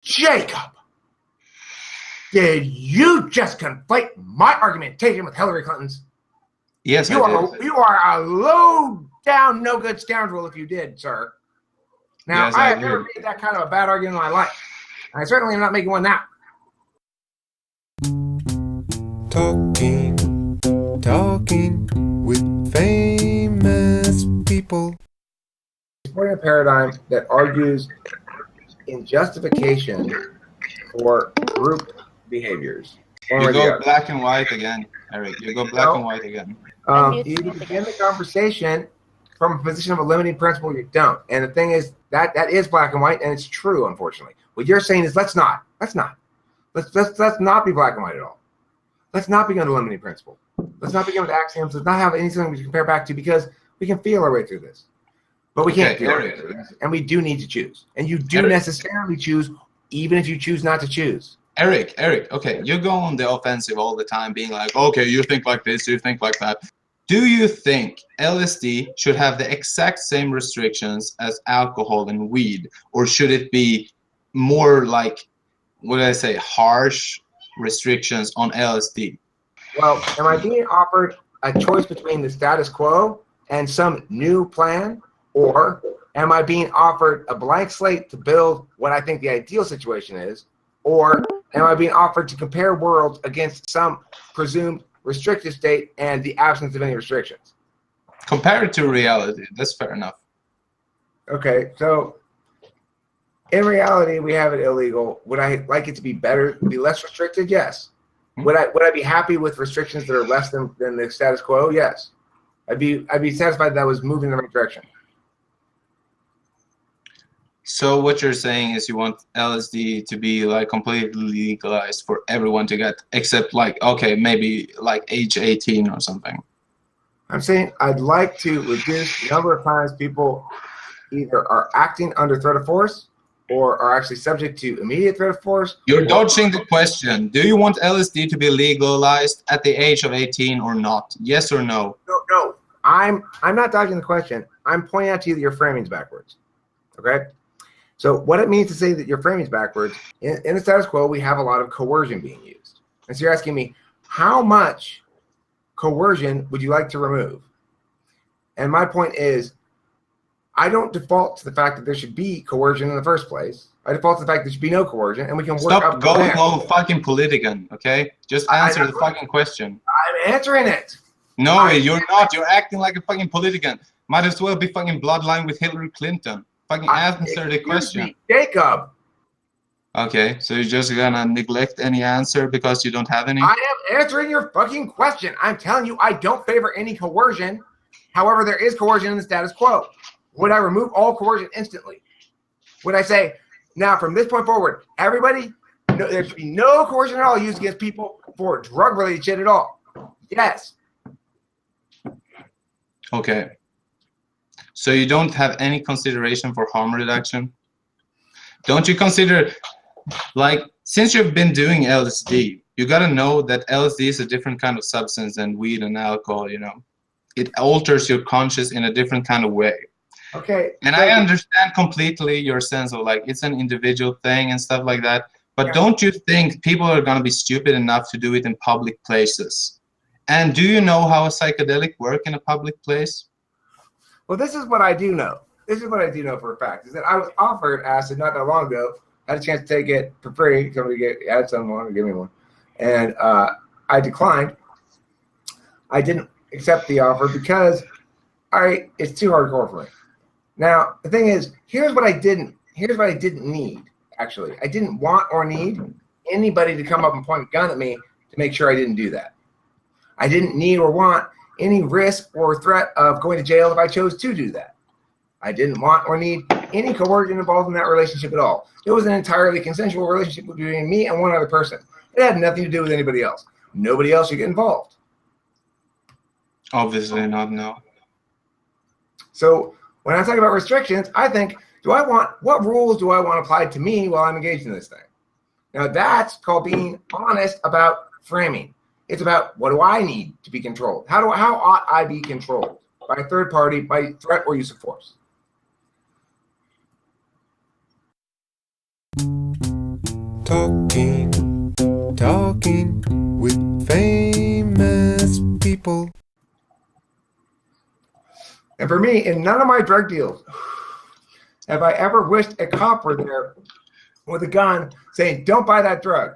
Jacob, did you just conflate my argumentation with Hillary Clinton's? Yes, You I did. You are a low-down, no-good scoundrel if you did, sir. Now, Yes, I I have never made that kind of a bad argument in my life. I certainly am not making one now. Talking with famous people. Supporting a paradigm that argues in justification for group behaviors. You go black and white again, Eric. You go black and white again. You begin the conversation from a position of a limiting principle. You don't. And the thing is that is black and white, and it's true. Unfortunately, what you're saying is let's not be black and white at all. Let's not begin with a limiting principle. Let's not begin with axioms. Let's not have anything we can compare back to, because we can feel our way through this. But we can't feel our way through this. And we do need to choose. And you do necessarily choose, even if you choose not to choose. Eric, okay, you go on the offensive all the time, being like, okay, you think like this, you think like that. Do you think LSD should have the exact same restrictions as alcohol and weed? Or should it be more like, what did I say, harsh restrictions on LSD? Well, am I being offered a choice between the status quo and some new plan? Or am I being offered a blank slate to build what I think the ideal situation is? Or am I being offered to compare worlds against some presumed restrictive state and the absence of any restrictions? Compare it to reality. That's fair enough. Okay, so in reality, we have it illegal. Would I like it to be better, be less restricted? Yes. Would I be happy with restrictions that are less than the status quo? Yes. I'd be satisfied that I was moving in the right direction. So what you're saying is you want LSD to be like completely legalized for everyone to get, except like, okay, maybe like age 18 or something. I'm saying I'd like to reduce the number of times people either are acting under threat of force or are actually subject to immediate threat of force. You're dodging the question. Do you want LSD to be legalized at the age of 18 or not? Yes or no? No. I'm not dodging the question. I'm pointing out to you that your framing's backwards. Okay? So what it means to say that your framing's backwards, in the status quo, we have a lot of coercion being used. And so you're asking me, how much coercion would you like to remove? And my point is, I don't default to the fact that there should be coercion in the first place. I default to the fact there should be no coercion, and we can work up. Stop going all fucking politican, okay? Just answer the fucking question. I'm answering it. No, you're not. You're acting like a fucking politican. Might as well be fucking bloodline with Hillary Clinton. Fucking answer the question. Jacob. Okay, so you're just gonna neglect any answer because you don't have any? I am answering your fucking question. I'm telling you, I don't favor any coercion. However, there is coercion in the status quo. Would I remove all coercion instantly? Would I say, now from this point forward, everybody, there should be no coercion at all used against people for drug-related shit at all? Yes. Okay. So you don't have any consideration for harm reduction? Don't you consider, like, since you've been doing LSD, you gotta know that LSD is a different kind of substance than weed and alcohol, you know? It alters your conscious in a different kind of way. Okay. And I understand completely your sense of like it's an individual thing and stuff like that. But don't you think people are going to be stupid enough to do it in public places? And do you know how a psychedelic work in a public place? Well, this is what I do know. This is what I do know for a fact, is that I was offered acid not that long ago. Had a chance to take it for free. Somebody had someone to give me one. And I declined. I didn't accept the offer because it's too hardcore for me. Now, the thing is, here's what I didn't need, actually. I didn't want or need anybody to come up and point a gun at me to make sure I didn't do that. I didn't need or want any risk or threat of going to jail if I chose to do that. I didn't want or need any coercion involved in that relationship at all. It was an entirely consensual relationship between me and one other person. It had nothing to do with anybody else. Nobody else should get involved. Obviously not, no. So when I talk about restrictions, I think, what rules do I want applied to me while I'm engaged in this thing? Now that's called being honest about framing. It's about, what do I need to be controlled? How ought I be controlled by a third party, by threat or use of force? Talking with famous people. And for me, in none of my drug deals have I ever wished a cop were there with a gun saying, "Don't buy that drug."